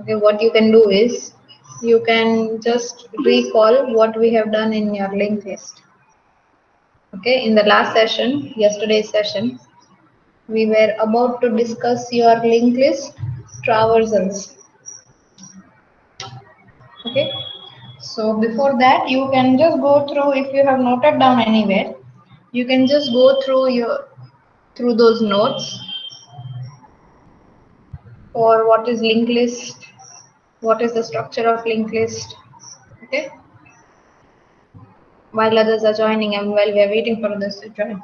Okay, what you can do is you can just recall what we have done in your linked list. Okay, in the last session, yesterday's session, we were about to discuss your linked list traversals. Okay, so before that, you can just go through, if you have noted down anywhere, you can just go through those notes for what is linked list, what is the structure of linked list. Okay, while others are joining and while we are waiting for others to join.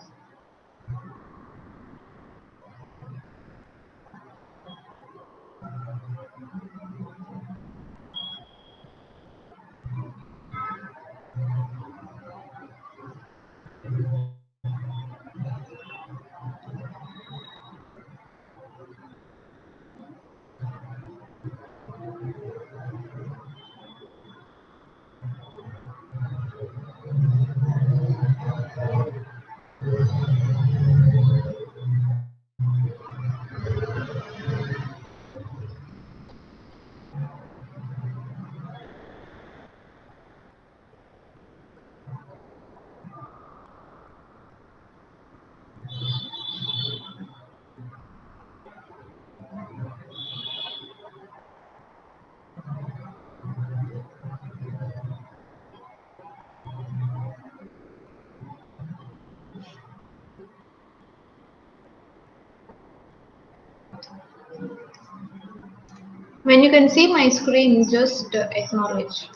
When you can see my screen, just acknowledge.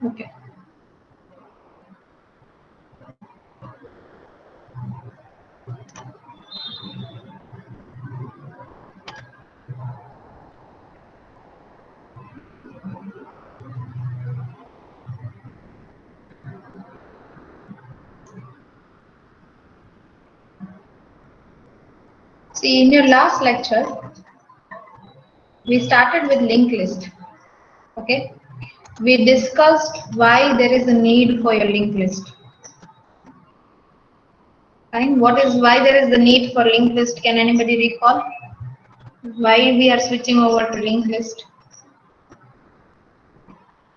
Okay. See, in your last lecture, we started with linked list. Okay. We discussed why there is a need for your linked list. Fine. What is why there is the need for linked list? Can anybody recall? Why we are switching over to linked list?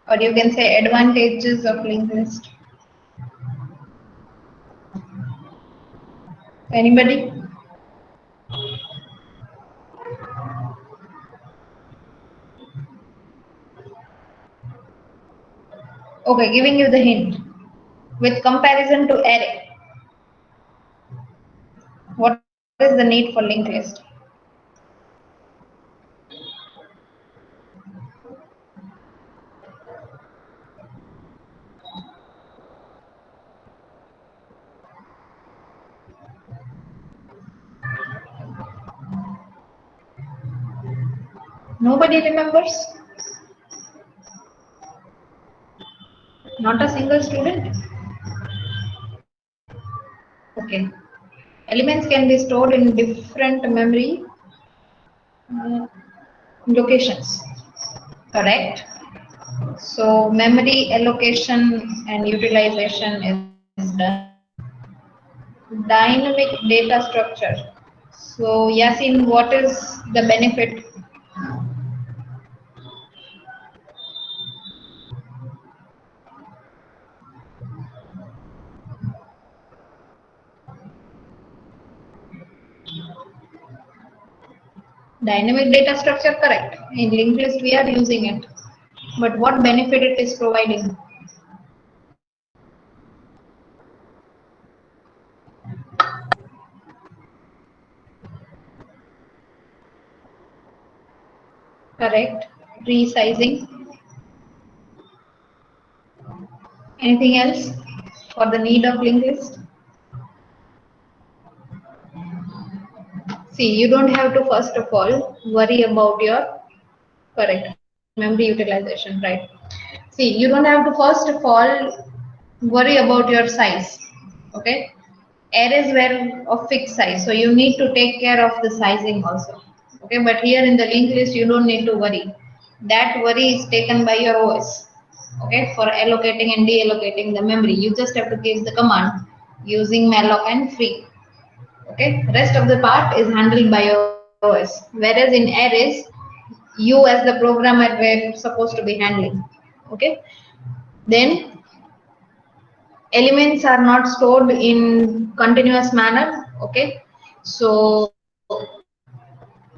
Or you can say advantages of linked list. Anybody? Okay, giving you the hint. With comparison to array, what is the need for linked list? Nobody remembers? Not a single student? Okay. Elements can be stored in different memory locations. Correct? So memory allocation and utilization is done. Dynamic data structure. So Yasin, what is the benefit? Dynamic data structure, correct. In linked list we are using it. But what benefit it is providing? Correct. Resizing. Anything else for the need of linked list? See, you don't have to first of all worry about your correct memory utilization, right? See, you don't have to first of all worry about your size. Okay, arrays were of fixed size, so you need to take care of the sizing also. Okay, but here in the linked list, you don't need to worry. That worry is taken by your OS. Okay, for allocating and deallocating the memory, you just have to give the command using malloc and free. Okay, rest of the part is handled by OS, whereas in arrays, you as the programmer were supposed to be handling. Okay, then elements are not stored in continuous manner. Okay, so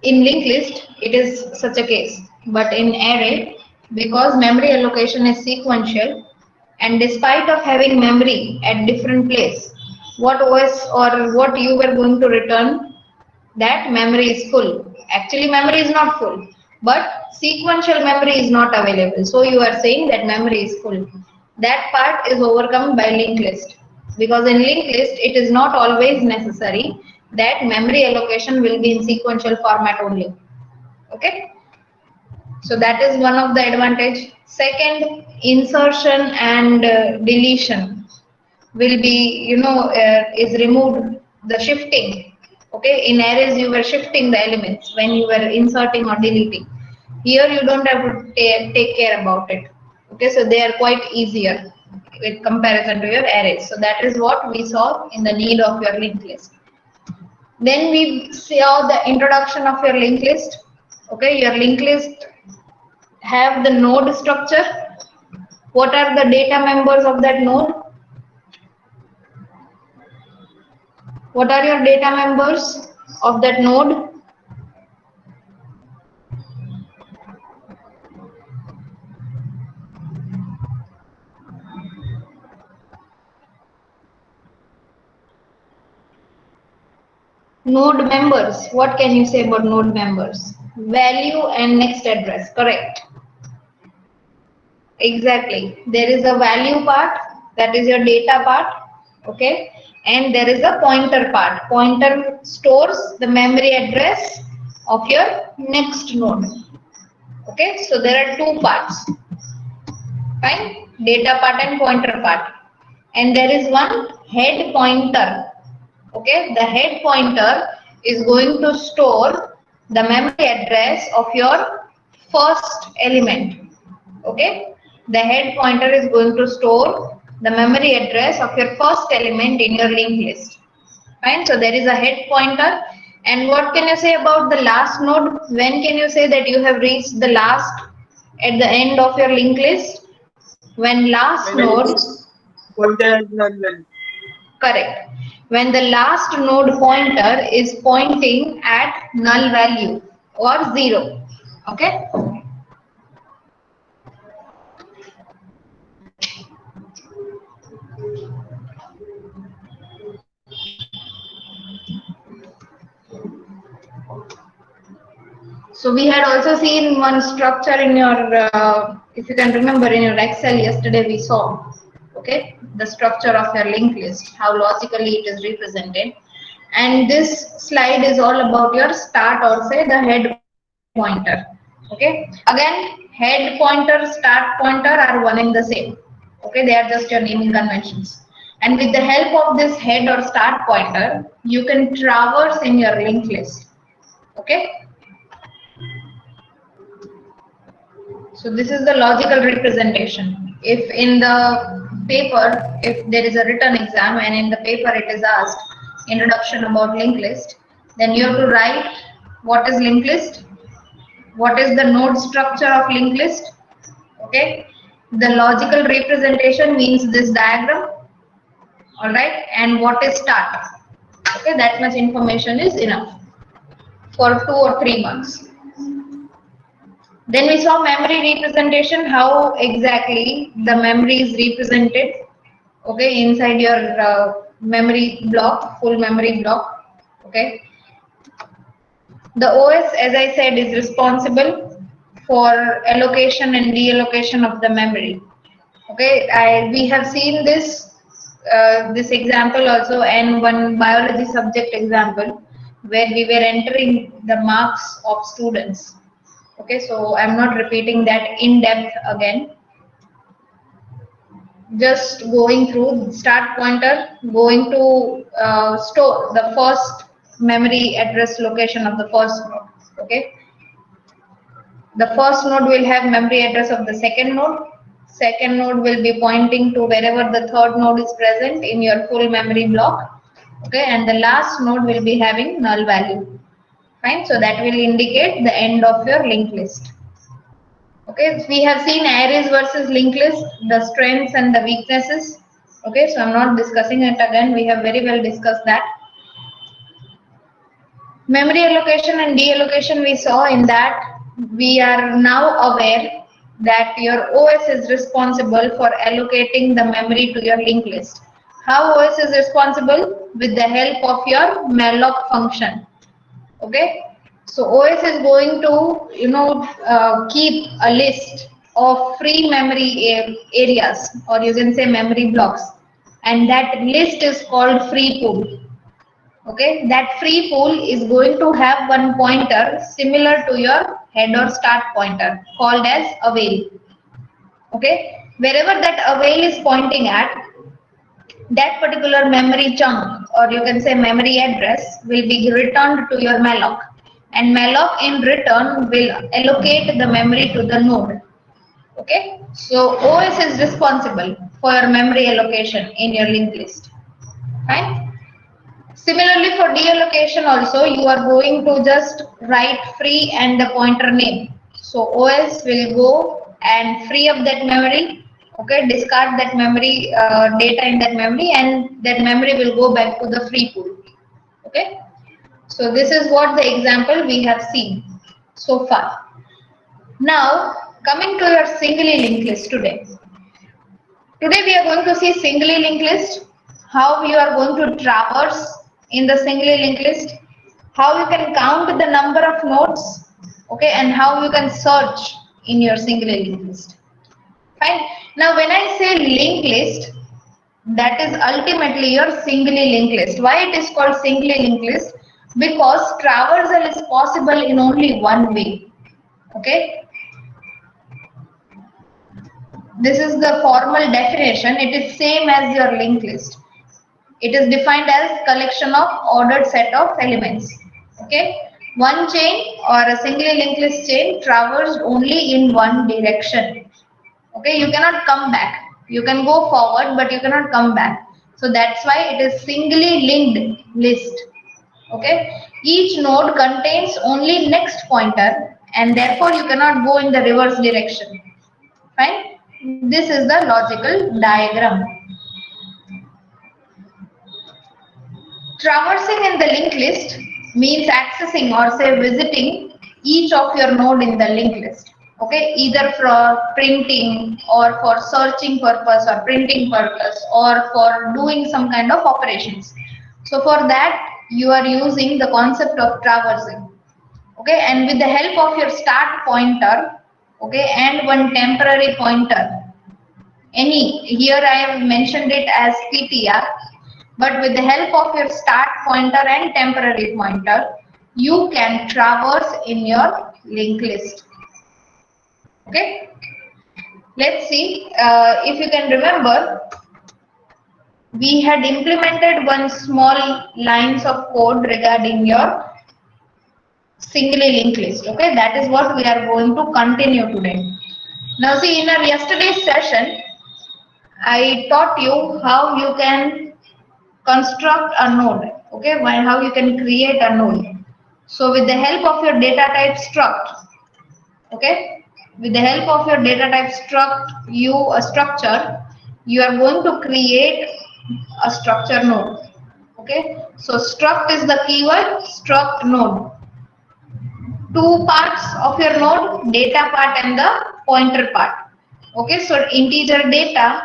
in linked list it is such a case, but in array, because memory allocation is sequential, and despite of having memory at different place, what OS or what you were going to return, that memory is full. Actually memory is not full, but sequential memory is not available, so you are saying that memory is full. That part is overcome by linked list, because in linked list it is not always necessary that memory allocation will be in sequential format only. Okay, so that is one of the advantage. Second, insertion and deletion will be, is removed, the shifting. Okay, in arrays you were shifting the elements when you were inserting or deleting. Here you don't have to take care about it. Okay, so they are quite easier with comparison to your arrays. So that is what we saw in the need of your linked list. Then we saw the introduction of your linked list. Okay, your linked list have the node structure. What are the data members of that node? What are your data members of that node? Node members. What can you say about node members? Value and next address. Correct. Exactly. There is a value part, that is your data part. Okay. And there is a pointer part. Pointer stores the memory address of your next node. Okay. So there are two parts. Fine. Data part and pointer part. And there is one head pointer. Okay, the head pointer is going to store the memory address of your first element. Okay, the head pointer is going to store the memory address of your first element in your linked list. Fine, so there is a head pointer. And what can you say about the last node? When can you say that you have reached the last at the end of your linked list? When last node pointer is null value. Correct. When the last node pointer is pointing at null value or 0. Okay. So we had also seen one structure in your, if you can remember in your Excel yesterday we saw, okay, the structure of your linked list, how logically it is represented. And this slide is all about your start or say the head pointer. Okay, again, head pointer, start pointer are one and the same. Okay, they are just your naming conventions. And with the help of this head or start pointer, you can traverse in your linked list. Okay. So this is the logical representation. If in the paper, if there is a written exam and in the paper it is asked introduction about linked list, then you have to write what is linked list, what is the node structure of linked list. Okay, the logical representation means this diagram. All right, and what is start. Okay, that much information is enough for 2 or 3 months. Then we saw memory representation, how exactly the memory is represented, okay, inside your memory block, full memory block, okay. The OS, as I said, is responsible for allocation and reallocation of the memory, okay. We have seen this, this example also, and one biology subject example, where we were entering the marks of students. Okay, so I'm not repeating that in depth again. Just going through start pointer, going to store the first memory address location of the first node. Okay, the first node will have memory address of the second node. Second node will be pointing to wherever the third node is present in your full memory block. Okay, and the last node will be having null value. Fine, so that will indicate the end of your linked list. Okay, we have seen arrays versus linked list, the strengths and the weaknesses. Okay, so I'm not discussing it again. We have very well discussed that. Memory allocation and deallocation, we saw in that we are now aware that your OS is responsible for allocating the memory to your linked list. How OS is responsible? With the help of your malloc function. Okay, so OS is going to keep a list of free memory areas, or you can say memory blocks, and that list is called free pool. Okay, that free pool is going to have one pointer similar to your head or start pointer called as avail. Okay, wherever that avail is pointing at, that particular memory chunk, or you can say memory address, will be returned to your malloc, and malloc in return will allocate the memory to the node. Okay, so OS is responsible for your memory allocation in your linked list. Fine. Similarly, for deallocation also, you are going to just write free and the pointer name. So OS will go and free up that memory, okay, discard that memory data in that memory, and that memory will go back to the free pool. Okay, so this is what the example we have seen so far. Now coming to your singly linked list today. Today we are going to see singly linked list, how you are going to traverse in the singly linked list, how you can count the number of nodes, okay, and how you can search in your singly linked list. Fine. Now when I say linked list, that is ultimately your singly linked list. Why it is called singly linked list? Because traversal is possible in only one way. Okay. This is the formal definition. It is same as your linked list. It is defined as collection of ordered set of elements. Okay, one chain or a singly linked list chain traversed only in one direction. Okay, you cannot come back. You can go forward, but you cannot come back. So that's why it is singly linked list. Okay, each node contains only next pointer, and therefore you cannot go in the reverse direction. Fine. This is the logical diagram. Traversing in the linked list means accessing or say visiting each of your node in the linked list. Okay, either for printing or for searching purpose or printing purpose or for doing some kind of operations. So for that you are using the concept of traversing. Okay, and with the help of your start pointer, okay, and one temporary pointer. Here I have mentioned it as PTR, but with the help of your start pointer and temporary pointer, you can traverse in your linked list. Okay, let's see if you can remember. We had implemented one small lines of code regarding your singly linked list. Okay, that is what we are going to continue today. Now see, in our yesterday's session, I taught you how you can construct a node. Okay, how you can create a node. So with the help of your data type struct, okay, with the help of your data type struct, structure, you are going to create a structure node. Okay, so struct is the keyword, struct node. Two parts of your node, data part and the pointer part. Okay, so integer data,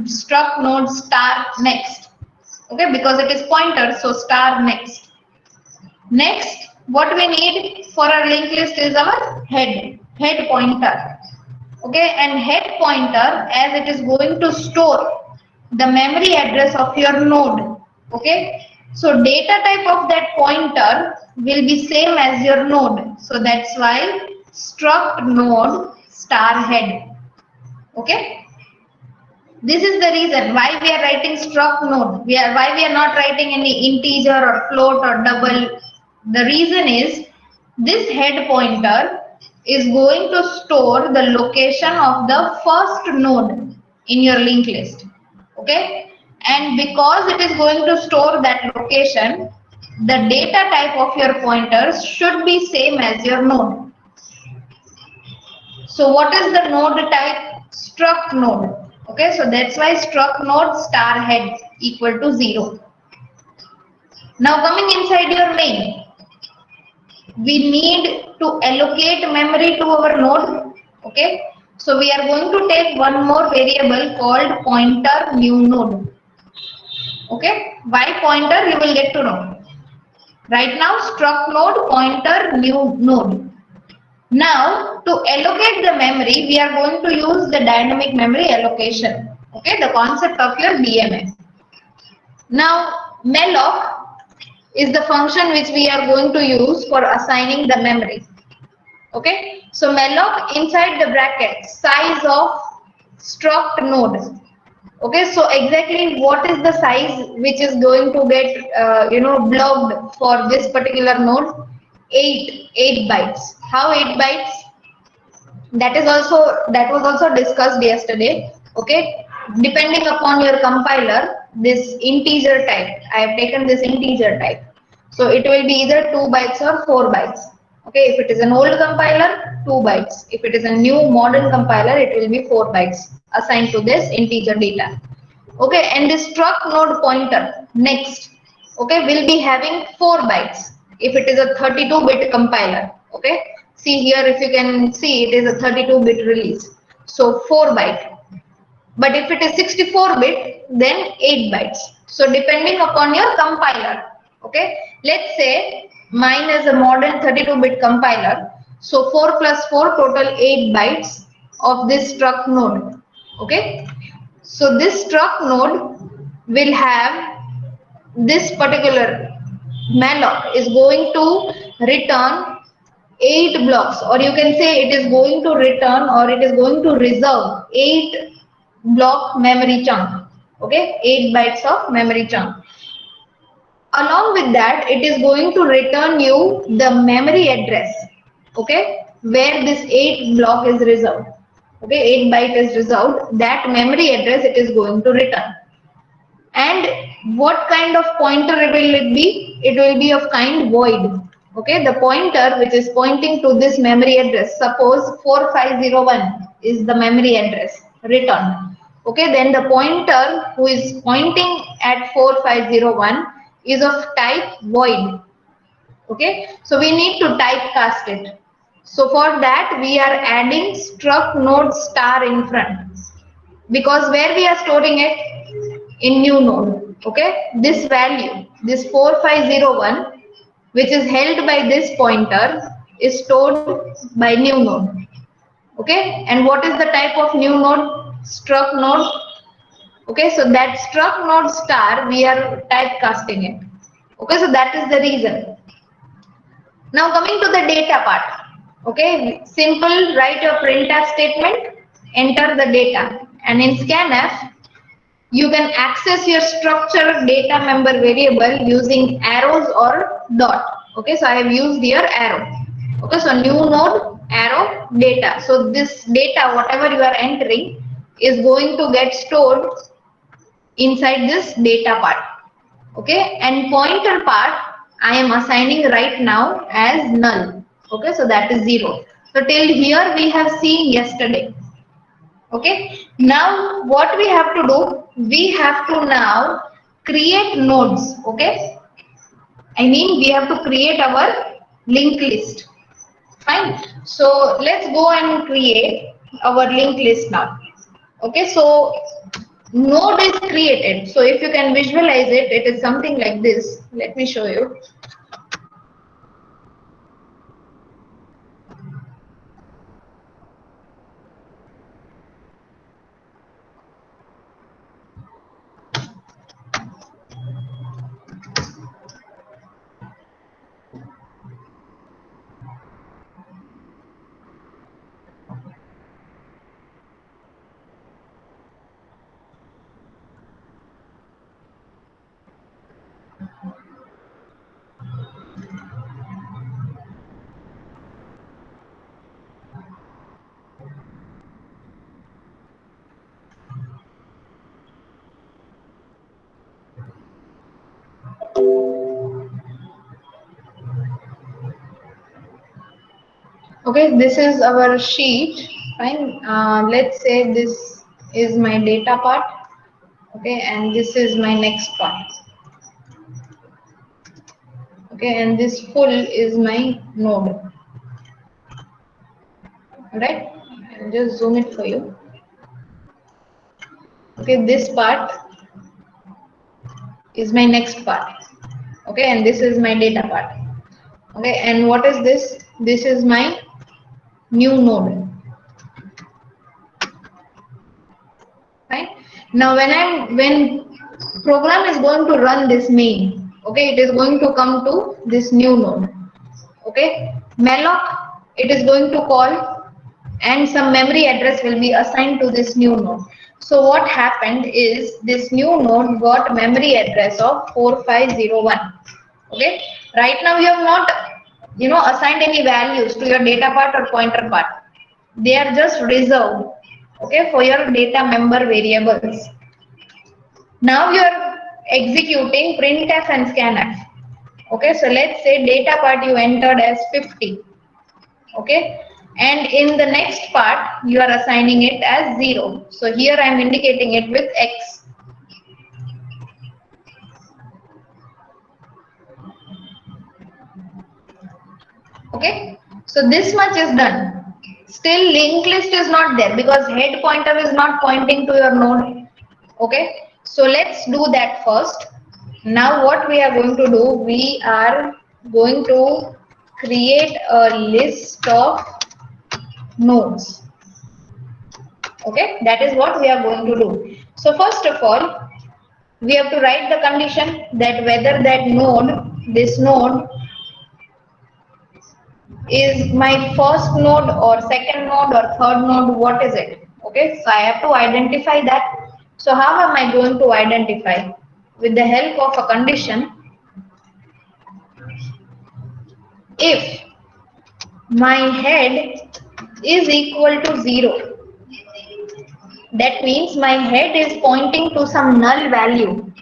struct node star next. Okay, because it is pointer, so star next. Next, what we need for our linked list is our head pointer. Okay, and head pointer, as it is going to store the memory address of your node. Okay, so data type of that pointer will be same as your node. So that's why struct node star head. Okay, this is the reason why we are writing struct node. Why we are not writing any integer or float or double. The reason is this head pointer is going to store the location of the first node in your linked list. Okay, and because it is going to store that location, the data type of your pointers should be same as your node. So what is the node type? Struct node. Okay, so that's why struct node star head equal to 0. Now coming inside your main, we need to allocate memory to our node. Okay, so we are going to take one more variable called pointer new node. Okay, why pointer you will get to know. Right now struct node pointer new node. Now to allocate the memory, we are going to use the dynamic memory allocation. Okay, the concept of your DMA. Now malloc is the function which we are going to use for assigning the memory. Okay, so malloc inside the bracket size of struct node. Okay, so exactly what is the size which is going to get blocked for this particular node? 8 bytes. How 8 bytes? That was also discussed yesterday. Okay, depending upon your compiler, this integer type. I have taken this integer type. So it will be either 2 bytes or 4 bytes. Okay, if it is an old compiler, 2 bytes. If it is a new modern compiler, it will be 4 bytes assigned to this integer data. Okay, and this struct node pointer next, okay, will be having 4 bytes if it is a 32-bit compiler. Okay, see here, if you can see, it is a 32-bit release, so 4 byte. But if it is 64-bit, then 8 bytes. So depending upon your compiler. Okay, let's say mine is a modern 32-bit compiler, so 4 plus 4 total 8 bytes of this struct node. Okay, so this struct node will have this particular malloc is going to return 8 blocks, or you can say it is going to return, or it is going to reserve 8 block memory chunk. Okay, 8 bytes of memory chunk. Along with that, it is going to return you the memory address. Okay, where this 8 block is reserved. Okay, 8 byte is reserved. That memory address it is going to return. And what kind of pointer will it be? It will be of kind void. Okay, the pointer which is pointing to this memory address, suppose 4501 is the memory address returned. Okay, then the pointer who is pointing at 4501 is of type void. Okay, so we need to typecast it. So for that we are adding struct node star in front, because where we are storing it? In new node. Okay, this value, this 4501, which is held by this pointer, is stored by new node. Okay, and what is the type of new node? Struct node. Okay, so that struct node star, we are typecasting it. Okay, so that is the reason. Now coming to the data part. Okay, simple, write your printf statement, enter the data, and in scanf you can access your structured data member variable using arrows or dot. Okay, so I have used here arrow. Okay, so new node arrow data. So this data, whatever you are entering, is going to get stored inside this data part. Okay, and pointer part I am assigning right now as null. Okay, so that is 0. So till here we have seen yesterday. Okay, now what we have to do, we have to now create nodes. Okay, I mean we have to create our linked list. Fine, so let's go and create our linked list now. Okay, so node is created. So if you can visualize it, it is something like this. Let me show you. Okay, this is our sheet. Fine. Let's say this is my data part. Okay, and this is my next part. Okay, and this full is my node. Right? I'll just zoom it for you. Okay, this part is my next part. Okay, and this is my data part. Okay, and what is this? This is my new node. Right? Now when program is going to run this main, okay, it is going to come to this new node. Okay, malloc it is going to call, and some memory address will be assigned to this new node. So what happened is this new node got memory address of 4501. Okay, right now you have not assigned any values to your data part or pointer part. They are just reserved, okay, for your data member variables. Now you are executing printf and scanf. Okay, so let's say data part you entered as 50. Okay, and in the next part you are assigning it as 0. So here I am indicating it with X. Okay, so this much is done. Still linked list is not there because head pointer is not pointing to your node. Okay, so let's do that first. Now what we are going to do, we are going to create a list of nodes. Okay, that is what we are going to do. So first of all, we have to write the condition that whether that node, this node is my first node or second node or third node, what is it? Okay, so I have to identify that. So how am I going to identify? With the help of a condition. If my head is equal to 0, that means my head is pointing to some null value.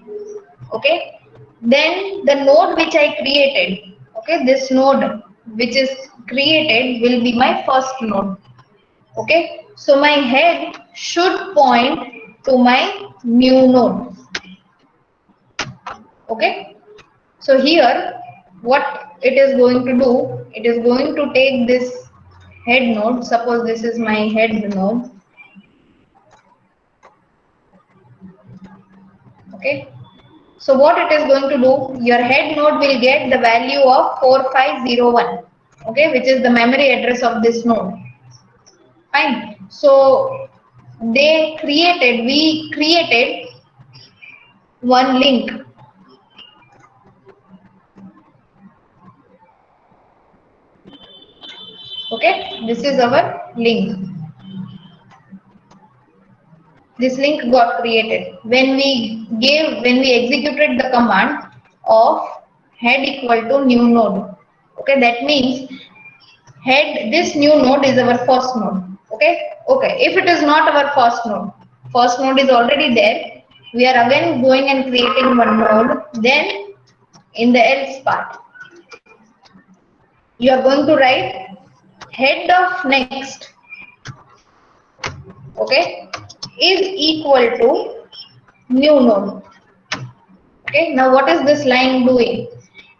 Okay, then the node which I created, okay, this node which is created will be my first node. Okay, so my head should point to my new node. Okay, so here what it is going to do, it is going to take this head node. Suppose this is my head node. Okay, so what it is going to do, your head node will get the value of 4501, okay, which is the memory address of this node. Fine. So we created one link. Okay, this is our link. This link got created when we executed the command of head equal to new node. Okay, that means head, this new node is our first node. Okay, if it is not our first node is already there, we are again going and creating one node. Then in the else part you are going to write head of next, okay, is equal to new node. Okay, now what is this line doing?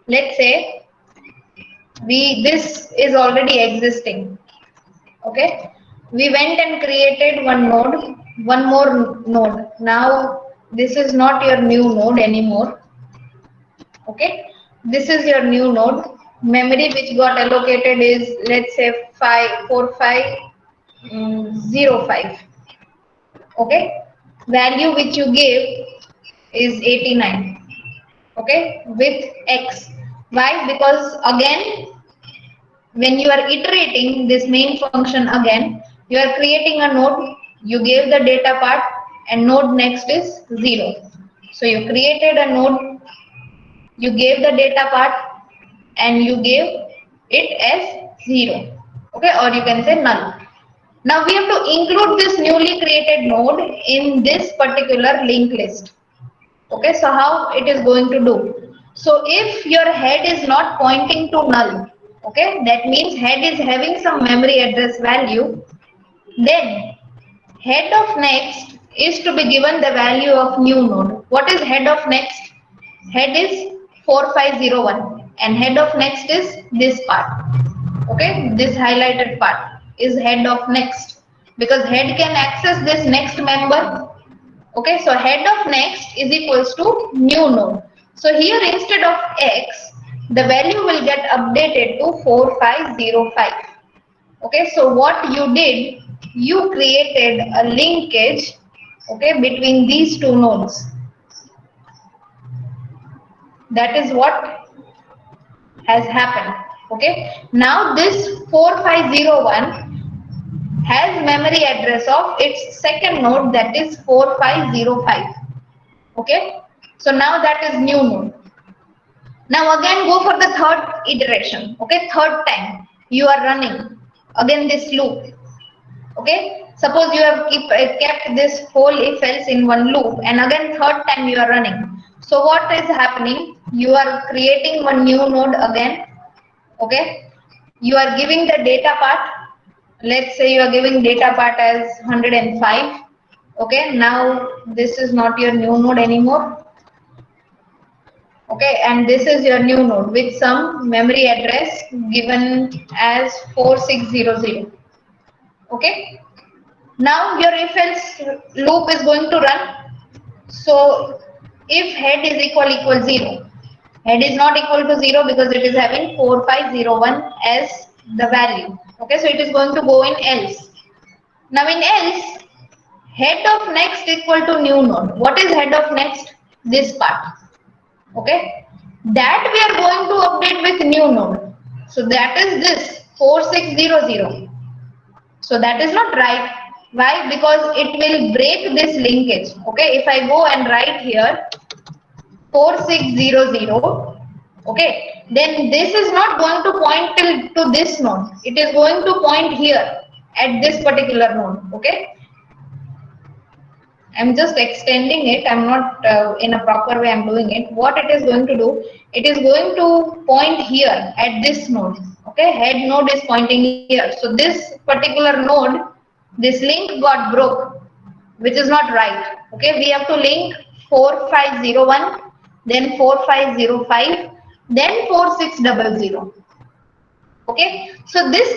Let's say this is already existing. Okay, we went and created one node, one more node. Now this is not your new node anymore. Okay, this is your new node. Memory which got allocated is, let's say, 4505. Okay, value which you gave is 89. Okay, with X. Why? Because again, when you are iterating this main function again, you are creating a node, you gave the data part, and node next is 0. So you created a node, you gave the data part, and you gave it as 0. Okay, or you can say null. Now we have to include this newly created node in this particular linked list. Okay, so how it is going to do? So if your head is not pointing to null, Okay, that means head is having some memory address value. Then head of next is to be given the value of new node. What is head of next? Head is 4501 and head of next is this part. Okay, this highlighted part is head of next because head can access this next member. Okay, so head of next is equals to new node. So here instead of x, the value will get updated to 4505. Okay, so what you did, you created a linkage, okay, between these two nodes. That is what has happened. Okay, now this 4501 has memory address of its second node, that is 4505. Okay, so now that is new node. Now again go for the third iteration. Okay, third time you are running again this loop. Okay, suppose you have kept this whole if else in one loop and again third time you are running. So what is happening? You are creating one new node again. Okay, you are giving the data part. Let's say you are giving data part as 105. Okay, now this is not your new node anymore. Okay, and this is your new node with some memory address given as 4600. Okay, now your if else loop is going to run. So if head is equal 0, head is not equal to 0 because it is having 4501 as the value. Okay, so it is going to go in else. Now in else, head of next equal to new node. What is head of next? This part. Okay, that we are going to update with new node. So that is this 4600. So that is not right. Why? Because it will break this linkage. Okay, if I go and write here 4600, okay, then this is not going to point to this node. It is going to point here at this particular node. Okay, I'm just extending it. I'm not in a proper way I'm doing it. What it is going to do, it is going to point here at this node. Okay, head node is pointing here. So this particular node, this link got broke, which is not right. Okay, we have to link 4501, then 4505, then 4600. Okay, so this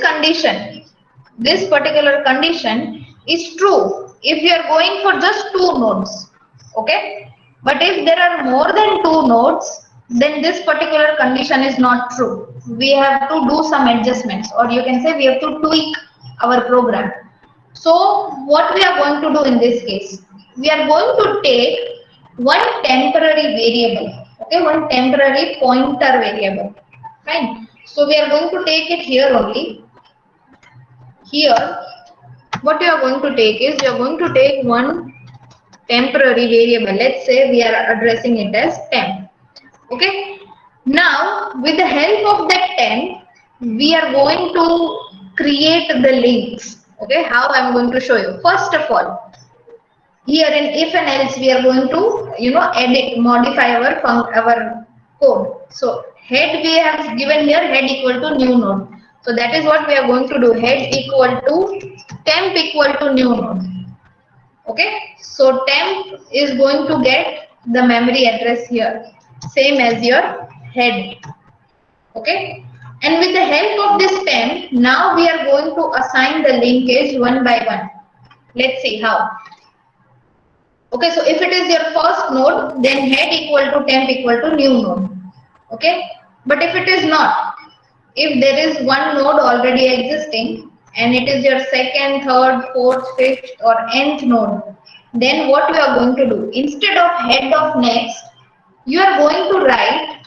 particular condition is true if you are going for just two nodes. Okay, but if there are more than two nodes, then this particular condition is not true. We have to do some adjustments, or you can say we have to tweak our program. So what we are going to do in this case, we are going to take one temporary variable, okay, one temporary pointer variable. Fine. So we are going to take it here only. Here, what you are going to take is you are going to take one temporary variable. Let's say we are addressing it as temp. Okay. Now, with the help of that temp, we are going to create the links. Okay. How I am going to show you. First of all, here in if and else we are going to edit, modify our code. So head we have given here head equal to new node. So that is what we are going to do. Head equal to temp equal to new node. Okay, so temp is going to get the memory address here, same as your head. Okay, and with the help of this temp, now we are going to assign the linkage one by one. Let's see how. Okay, so if it is your first node, then head equal to temp equal to new node. Okay, but if it is not, if there is one node already existing and it is your second, third, fourth, fifth or nth node, then what you are going to do? Instead of head of next, you are going to write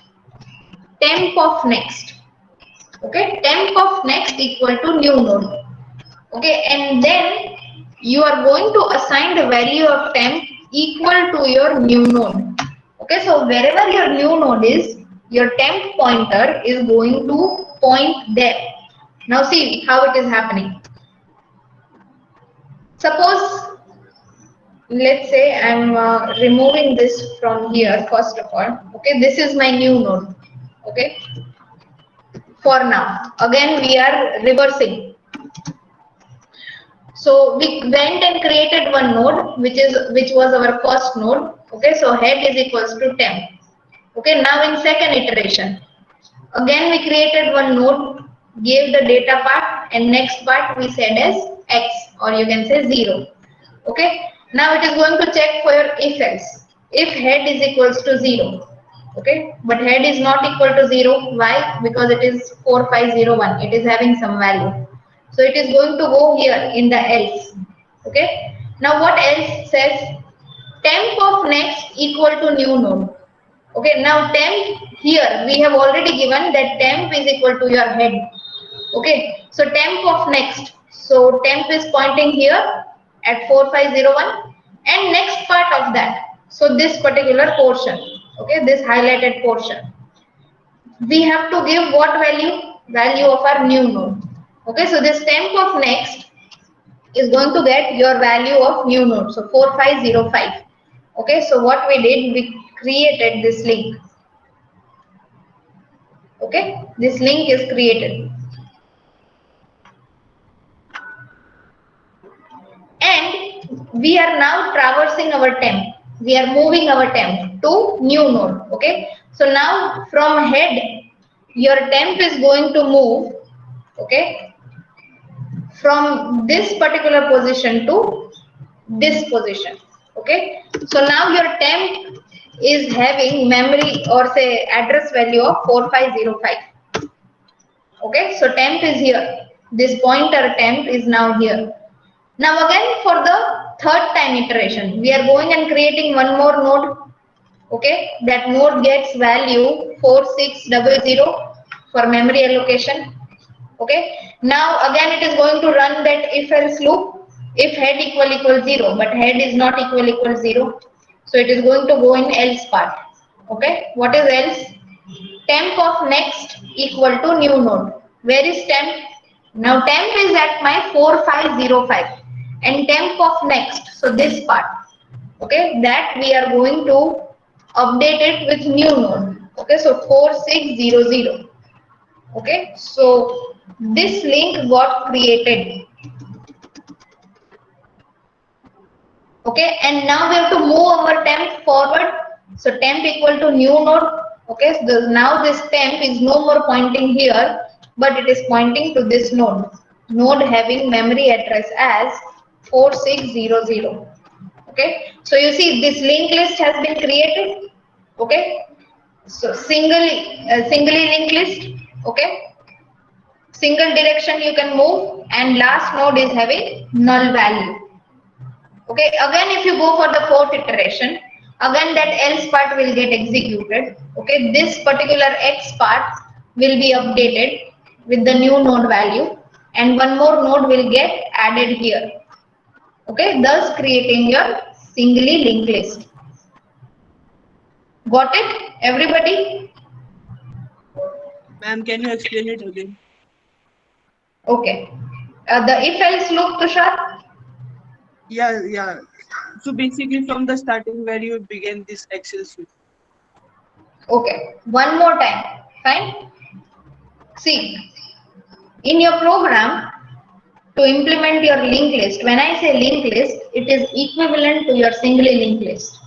temp of next. Okay, temp of next equal to new node. Okay, and then you are going to assign the value of temp equal to your new node. Okay, so wherever your new node is, your temp pointer is going to point there. Now see how it is happening. Suppose, let's say I'm removing this from here first of all. Okay, this is my new node. Okay, for now. Again, we are reversing. So we went and created one node, which was our first node. Okay, so head is equals to temp. Okay, now in second iteration, again we created one node, gave the data part, and next part we said as x, or you can say 0. Okay, now it is going to check for your if else. If head is equals to 0. Okay, but head is not equal to 0. Why? Because it is 4501. It is having some value. So it is going to go here in the else. Okay. Now what else says? Temp of next equal to new node. Okay. Now temp here we have already given that temp is equal to your head. Okay. So temp of next. So temp is pointing here at 4501 and next part of that. So this particular portion. Okay. This highlighted portion. We have to give what value? Value of our new node. Okay. So this temp of next is going to get your value of new node. So 4505. Okay, so what we did, we created this link. Okay, this link is created. And we are now traversing our temp. We are moving our temp to new node. Okay, so now from head, your temp is going to move. Okay, from this particular position to this position. Okay, so now your temp is having memory or say address value of 4505. Okay, so temp is here. This pointer temp is now here. Now again for the third time iteration, we are going and creating one more node. Okay, that node gets value 4600 for memory allocation. Okay, now again it is going to run that if else loop. If head equal 0, but head is not equal 0, so it is going to go in else part. Okay, what is else? Temp of next equal to new node. Where is temp? Now temp is at my 4505 and temp of next, so this part. Okay, that we are going to update it with new node. Okay, so 4600. Okay, so this link got created. Okay, and now we have to move our temp forward. So temp equal to new node. Okay, so now this temp is no more pointing here, but it is pointing to this node. Node having memory address as 4600. Okay, so you see this linked list has been created. Okay, so singly linked list. Okay, single direction you can move, and last node is having null value. Okay, again if you go for the fourth iteration, again that else part will get executed. Okay, this particular x part will be updated with the new node value, and one more node will get added here. Okay, thus creating your singly linked list. Got it, everybody? Ma'am, can you explain it again? Okay, the if else loop, Tushar? Yeah. So basically from the starting where you began this Excel sheet. Okay, one more time. Fine. See, in your program, to implement your linked list, when I say linked list, it is equivalent to your singly linked list.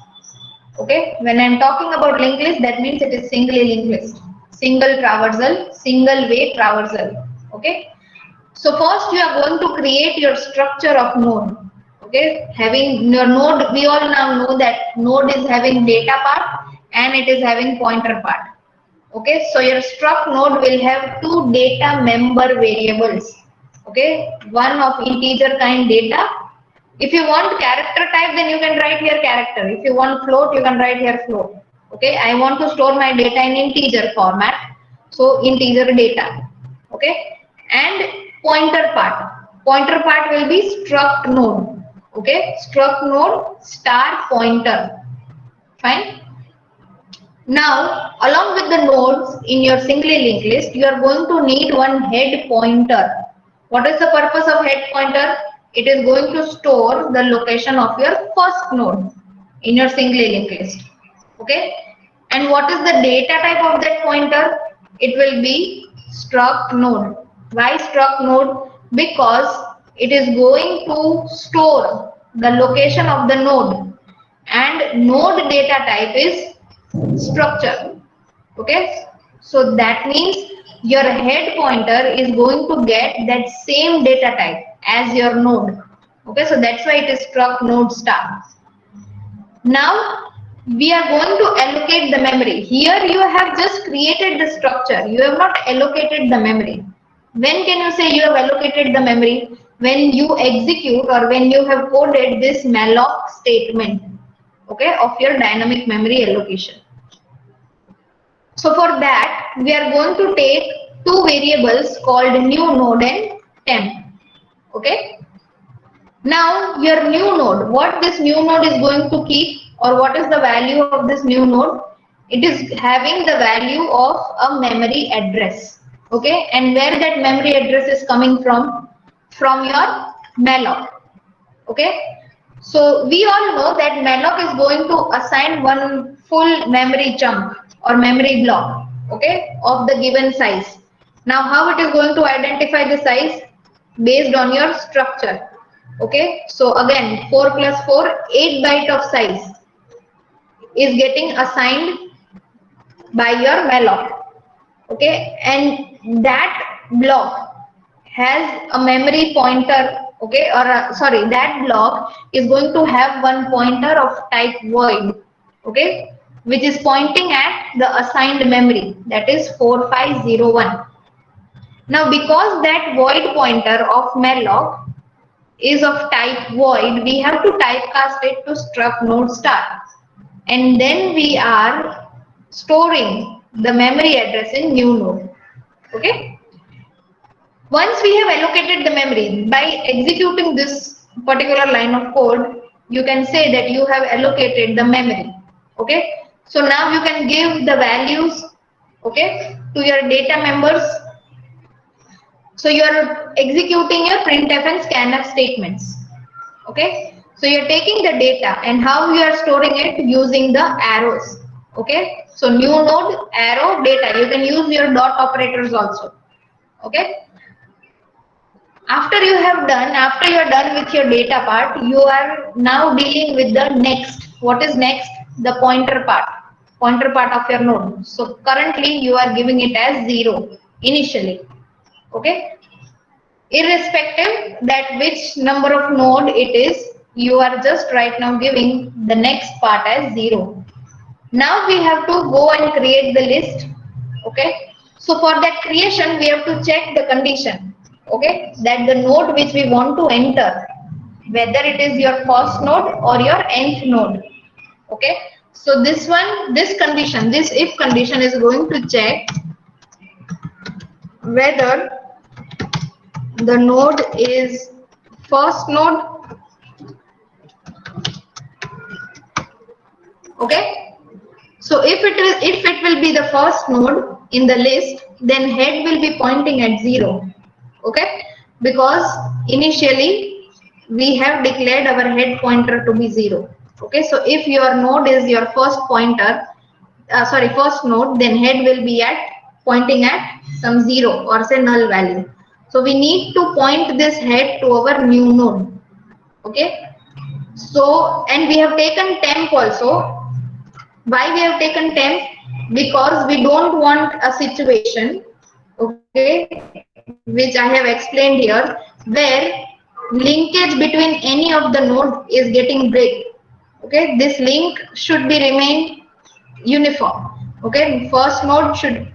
Okay, when I am talking about linked list, that means it is singly linked list. Single traversal, single way traversal. Okay, so first you are going to create your structure of node. Okay, having your node, we all now know that node is having data part and it is having pointer part. Okay, so your struct node will have two data member variables. Okay, one of integer kind data. If you want character type, then you can write here character. If you want float, you can write here float. Okay, I want to store my data in integer format, so integer data. Okay, and pointer part. Pointer part will be struct node. Okay, struct node star pointer. Fine. Now, along with the nodes in your singly linked list, you are going to need one head pointer. What is the purpose of head pointer? It is going to store the location of your first node in your singly linked list. Okay. And what is the data type of that pointer? It will be struct node. Why struct node? Because it is going to store the location of the node, and node data type is structure. Okay, so that means your head pointer is going to get that same data type as your node. Okay, so that's why it is struct node star. Now we are going to allocate the memory. Here you have just created the structure. You have not allocated the memory. When can you say you have allocated the memory? When you execute or when you have coded this malloc statement, okay, of your dynamic memory allocation. So for that, we are going to take two variables called new node and temp. Okay. Now your new node, what this new node is going to keep, or what is the value of this new node? It is having the value of a memory address. Okay. And where that memory address is coming from? From your malloc. Okay. So we all know that malloc is going to assign one full memory chunk or memory block, okay, of the given size. Now how it is going to identify the size? Based on your structure. Okay, so again 4 plus 4, 8 byte of size is getting assigned by your malloc. Okay, and that block has a memory pointer. Okay, or sorry, that block is going to have one pointer of type void. Okay, which is pointing at the assigned memory, that is 4501. Now because that void pointer of malloc is of type void, we have to typecast it to struct node star, and then we are storing the memory address in new node. Okay. Once we have allocated the memory, by executing this particular line of code, you can say that you have allocated the memory. Okay. So now you can give the values, okay, to your data members. So you are executing your printf and scanf statements. Okay. So you are taking the data, and how you are storing it? Using the arrows. Okay. So new node, arrow, data. You can use your dot operators also. Okay. After you are done with your data part, you are now dealing with the next. What is next? The pointer part of your node. So currently you are giving it as 0 initially. Okay. Irrespective that which number of node it is, you are just right now giving the next part as 0. Now we have to go and create the list. Okay. So for that creation, we have to check the condition. Okay, that the node which we want to enter, whether it is your first node or your nth node. Okay, so this one, this condition, this if condition is going to check whether the node is first node. Okay, so if it will be the first node in the list, then head will be pointing at 0. Okay, because initially we have declared our head pointer to be 0. Okay, so if your node is your first pointer, first node, then head will be at pointing at some 0 or say null value. So we need to point this head to our new node. Okay, so and we have taken temp also. Why we have taken temp? Because we don't want a situation, okay, which I have explained here, where linkage between any of the node is getting break. Okay, this link should be remain uniform. Okay, first node should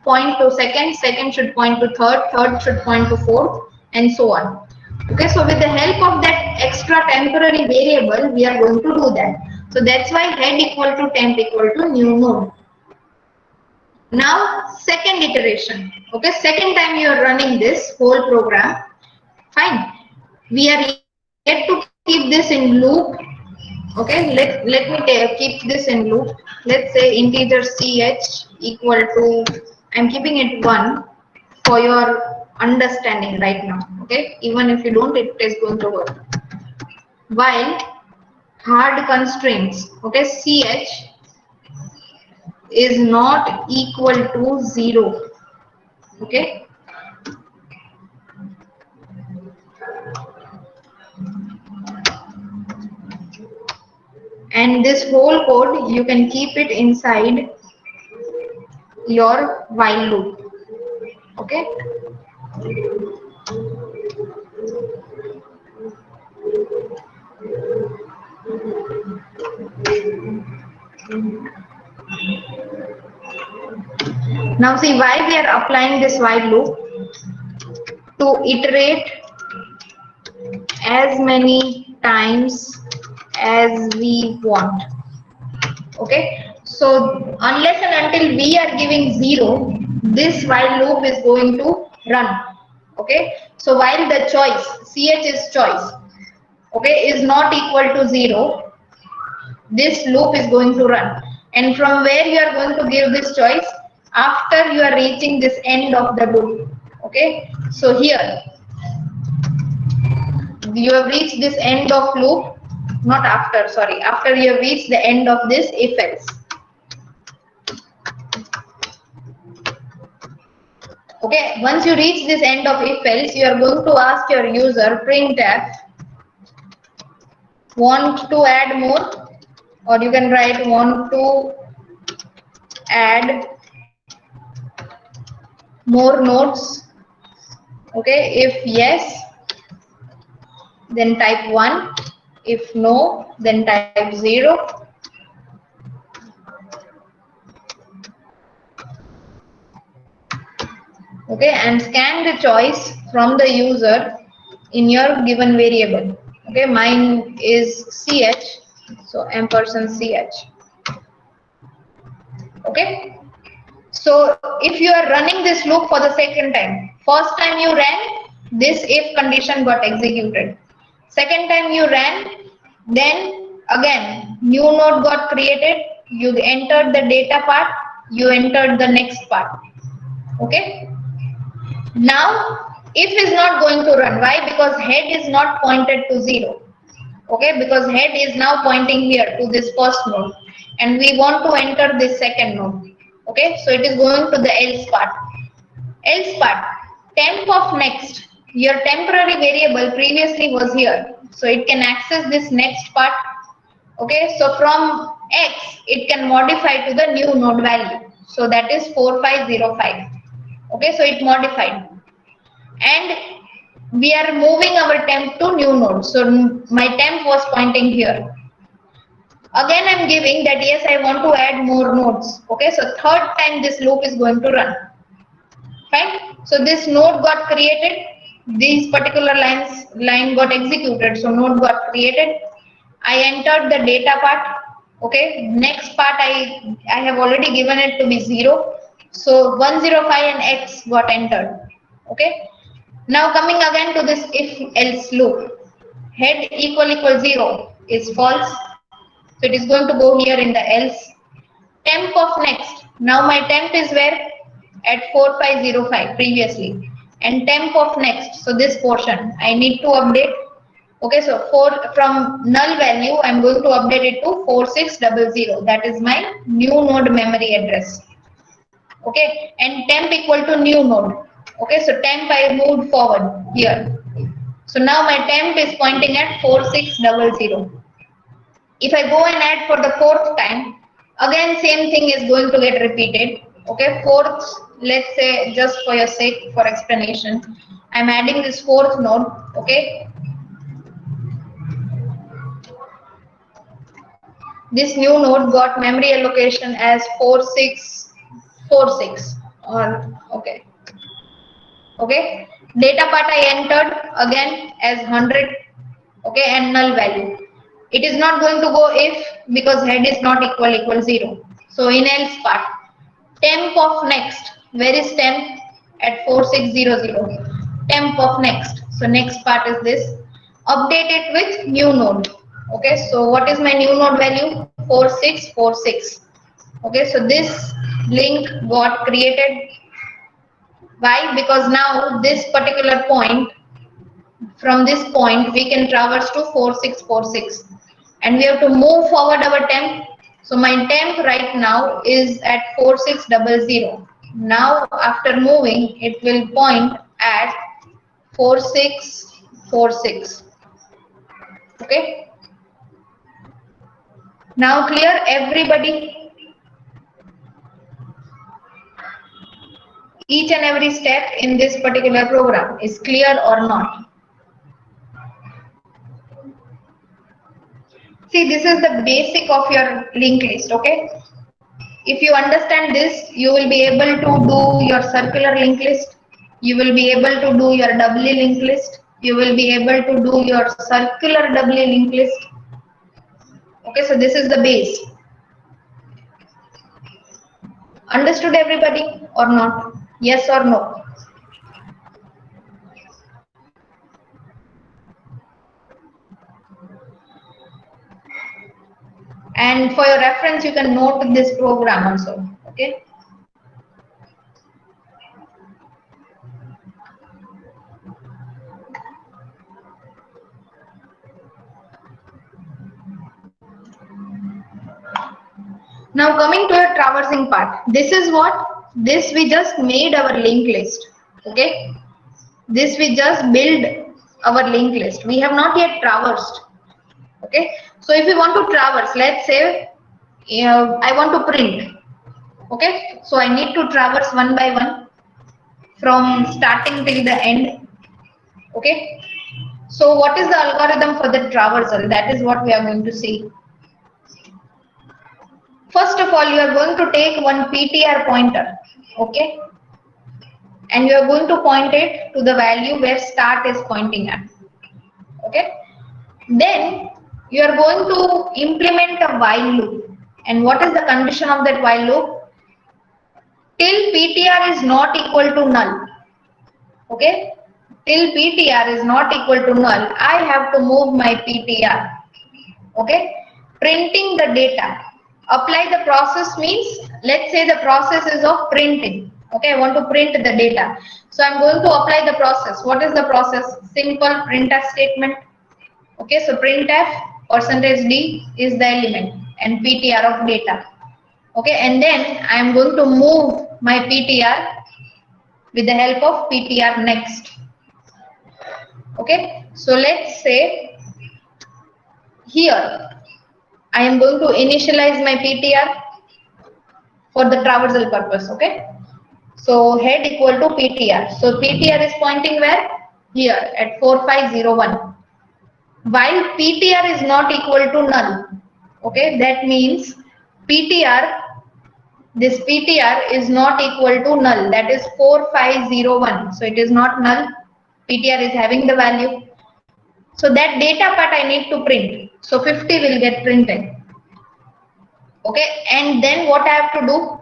point to second, second should point to third, third should point to fourth, and so on. Okay, so with the help of that extra temporary variable, we are going to do that. So that's why head equal to temp equal to new node. Now second iteration. Okay, second time you are running this whole program. Fine. We are yet to keep this in loop. Okay, let me keep this in loop. Let's say integer ch equal to, I'm keeping it 1 for your understanding right now. Okay, even if you don't, it is going to work. While hard constraints, okay, ch is not equal to 0. Okay. And this whole code, you can keep it inside your while loop. Okay. Now see why we are applying this while loop: to iterate as many times as we want. Okay, so unless and until we are giving 0, this while loop is going to run. Okay, so while the choice ch is choice, okay, is not equal to 0, this loop is going to run. And from where you are going to give this choice? After you are reaching this end of the loop. Okay, so here you have reached this end of loop, not after, sorry, after you have reached the end of this if else. Okay, once you reach this end of if else, you are going to ask your user printf want to add more, or you can write want to add more nodes. Okay, if yes, then type 1, if no, then type 0. Okay, and scan the choice from the user in your given variable. Okay, mine is ch, so &ch. Okay, so if you are running this loop for the second time, first time you ran, this if condition got executed. Second time you ran, then again new node got created, you entered the data part, you entered the next part. Okay, now if is not going to run. Why? Because head is not pointed to 0. Okay, because head is now pointing here to this first node, and we want to enter this second node. Okay, so it is going to the else part. Else part, temp of next. Your temporary variable previously was here, so it can access this next part. Okay, so from x it can modify to the new node value, so that is 4505. Okay, so it modified, and we are moving our temp to new node. So my temp was pointing here. Again I'm giving that yes, I want to add more nodes. Okay, so third time this loop is going to run. Fine. So this node got created. These particular line got executed. So node got created. I entered the data part. Okay. Next part I have already given it to be 0. So 105 and x got entered. Okay. Now coming again to this if else loop. Head equal 0 is false. So it is going to go here in the else. Temp of next. Now my temp is where? At 4505 previously. And temp of next. So this portion I need to update. Okay, so from null value I'm going to update it to 4600. That is my new node memory address. Okay, and temp equal to new node. Okay, so temp I moved forward here. So now my temp is pointing at 4600. If I go and add for the fourth time, again same thing is going to get repeated. Okay, fourth, let's say just for your sake, for explanation, I'm adding this fourth node. Okay, this new node got memory allocation as 4646, or okay, data part I entered again as 100. Okay, and null value. It is not going to go if, because head is not equal 0. So in else part, temp of next. Where is temp? At 4600. Temp of next. So next part is this. Update it with new node. Okay, so what is my new node value? 4646. Okay, so this link got created. Why? Because now this particular point, from this point we can traverse to 4646, and we have to move forward our temp. So my temp right now is at 4600. Now after moving, it will point at 4646. Okay. Now clear everybody? Each and every step in this particular program is clear or not? See, this is the basic of your linked list, okay? If you understand this, you will be able to do your circular linked list. You will be able to do your doubly linked list. You will be able to do your circular doubly linked list. Okay, so this is the base. Understood everybody or not? Yes or no? And for your reference, you can note this program also. Okay. Now coming to your traversing part. This is what? This we just made our linked list. Okay. This we just build our linked list. We have not yet traversed. Okay. So if you want to traverse, let's say I want to print. Okay. So I need to traverse one by one from starting till the end. Okay. So what is the algorithm for the traversal? That is what we are going to see. First of all, you are going to take one PTR pointer. Okay. And you are going to point it to the value where start is pointing at. Okay. Then you are going to implement a while loop. And what is the condition of that while loop? Till PTR is not equal to null. Okay. Till PTR is not equal to null, I have to move my PTR. Okay. Printing the data. Apply the process means, let's say the process is of printing. Okay, I want to print the data. So I'm going to apply the process. What is the process? Simple printf statement. Okay, so printf %d is the element and PTR of data. Okay, and then I'm going to move my PTR with the help of PTR next. Okay, so let's say here I am going to initialize my PTR for the traversal purpose. Okay, so head equal to PTR. So PTR is pointing where? Here at 4501. While PTR is not equal to null. Okay, that means PTR, this PTR is not equal to null. That is 4501. So it is not null. PTR is having the value. So that data part I need to print. So 50 will get printed. Okay, and then what I have to do?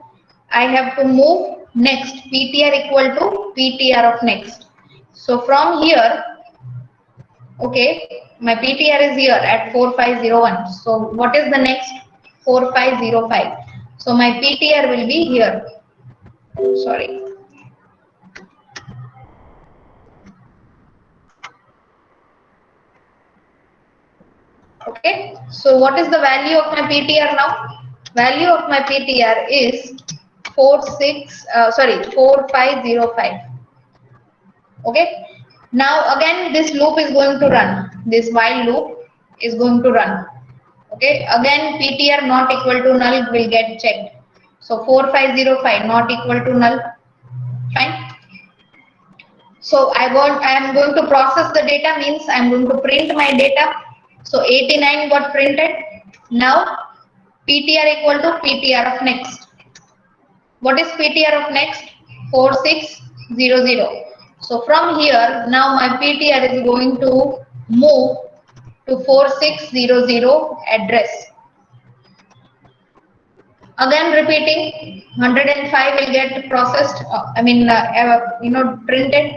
I have to move next PTR equal to PTR of next. So from here, okay, my PTR is here at 4501. So what is the next? 4505. So my PTR will be here. Sorry. Okay, so what is the value of my PTR now? Value of my PTR is 4505. Okay, now again this loop is going to run. This while loop is going to run. Okay, again PTR not equal to null will get checked. So 4505 not equal to null. Fine. So I am going to process the data, means I am going to print my data. So 89 got printed. Now PTR equal to PTR of next. What is PTR of next? 4600. So from here, now my PTR is going to move to 4600 address. Again repeating, 105 will get processed, printed.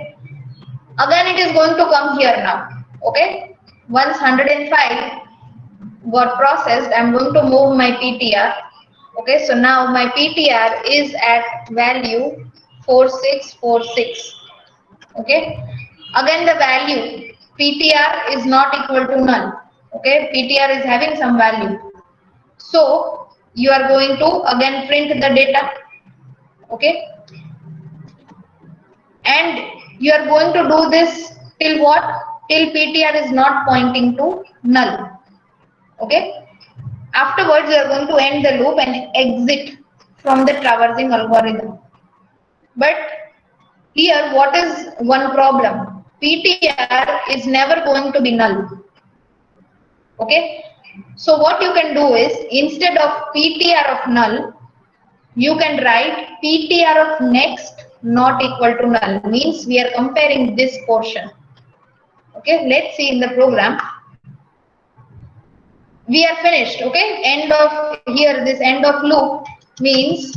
Again it is going to come here now. Okay, once 105 got processed, I'm going to move my PTR. Okay, so now my PTR is at value 4646. Okay, again the value PTR is not equal to null. Okay, PTR is having some value. So you are going to again print the data. Okay, and you are going to do this till what? Till PTR is not pointing to null. Okay, afterwards you are going to end the loop and exit from the traversing algorithm. But here what is one problem? PTR is never going to be null. Okay, so what you can do is, instead of PTR of null, you can write PTR of next not equal to null. Means we are comparing this portion. Okay, let's see in the program. We are finished. Okay, end of here, this end of loop means,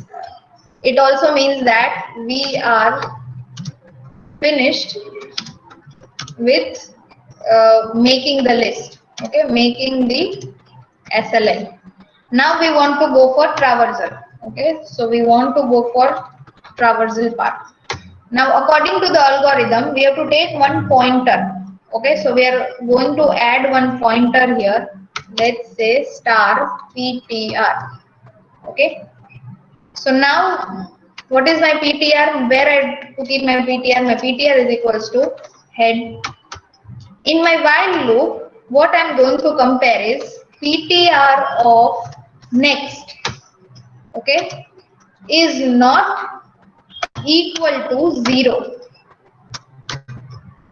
it also means that we are finished with making the list. Okay, making the SLN. Now we want to go for traversal. Okay, so we want to go for traversal part. Now according to the algorithm, we have to take one pointer. Okay, so we are going to add one pointer here. Let's say star PTR. Okay, so now what is my PTR? Where I have to keep my PTR? My PTR is equals to head. In my while loop, what I am going to compare is PTR of next, okay, is not equal to 0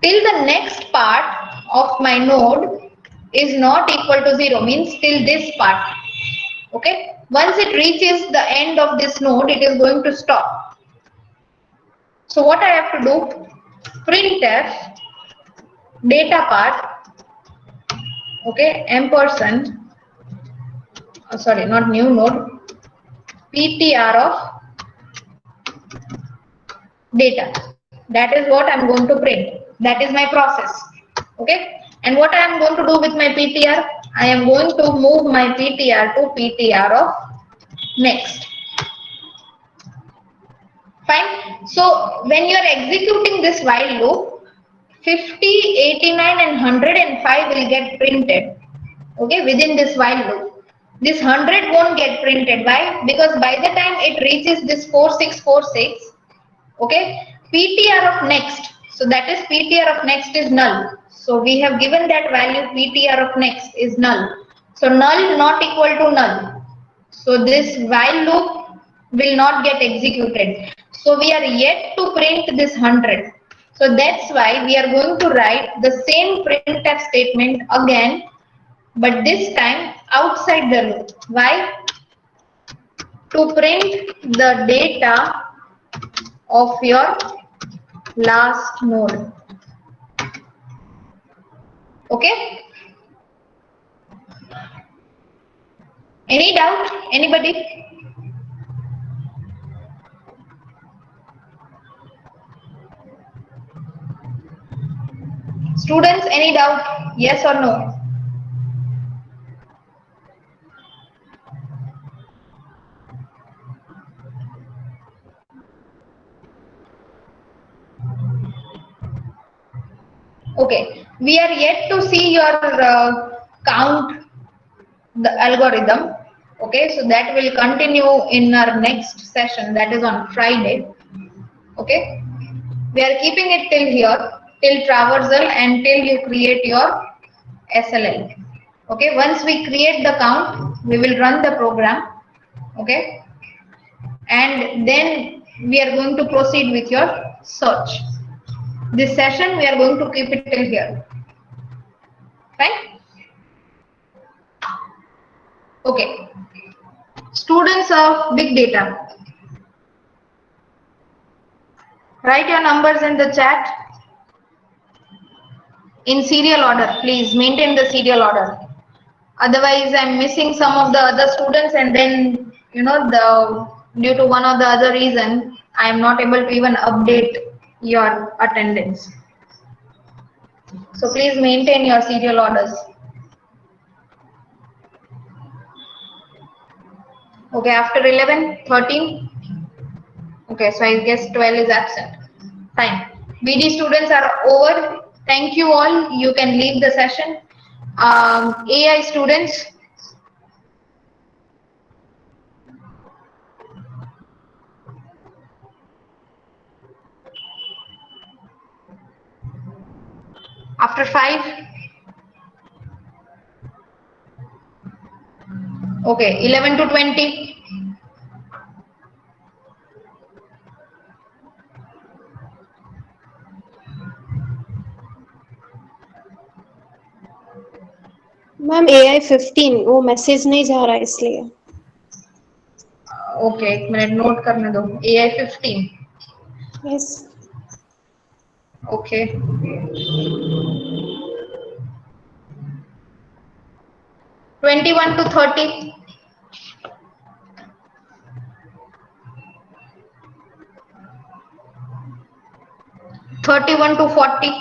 till the next part of my node is not equal to 0, means till this part. Okay, once it reaches the end of this node, it is going to stop. So what I have to do? Printf data part, okay, ampersand, sorry, not new node, PTR of data. That is what I am going to print. That is my process. Okay, and what I am going to do with my PTR? I am going to move my PTR to PTR of next. Fine. So when you are executing this while loop, 50, 89 and 105 will get printed. Okay, within this while loop. This 100 won't get printed. Why? Because by the time it reaches this 4646, okay, PTR of next, so that is PTR of next is null. So we have given that value PTR of next is null. So null not equal to null. So this while loop will not get executed. So we are yet to print this 100. So that's why we are going to write the same printf statement again, but this time outside the loop. Why? To print the data of your last node. Okay, any doubt? Anybody? Students, any doubt? Yes or no? Okay, we are yet to see your count the algorithm. Okay, so that will continue in our next session, that is on Friday. Okay, we are keeping it till here, till traversal and till you create your SLL. Okay, once we create the count, we will run the program. Okay, and then we are going to proceed with your search. This session we are going to keep it till here. Fine. Okay, students of big data, write your numbers in the chat in serial order. Please maintain the serial order. Otherwise, I'm missing some of the other students, and then due to one or the other reason, I'm not able to even update your attendance. So please maintain your serial orders. Okay, after 11, 13. Okay, so I guess 12 is absent. Fine. BD students are over. Thank you all. You can leave the session. AI students, After 5? Okay, 11 to 20? Ma'am AI 15 वो message नहीं जा रहा है इसलिए। Okay, एक minute note करने दो। AI 15? Yes. Okay, 21 to 30? 31 to 40?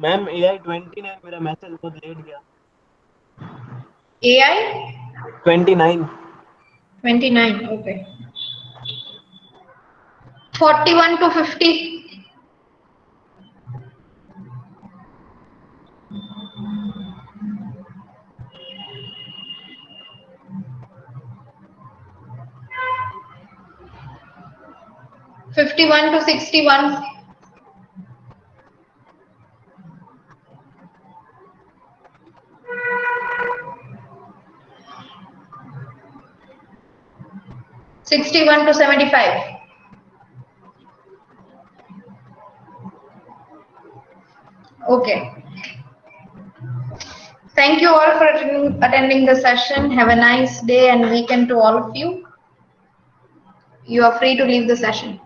Ma'am AI 29 मेरा मैसेज बहुत लेट गया। AI 29 29? Okay. 41 to 50? 51 to 61? 61 to 75? Okay. Thank you all for attending the session. Have a nice day and weekend to all of you. You are free to leave the session.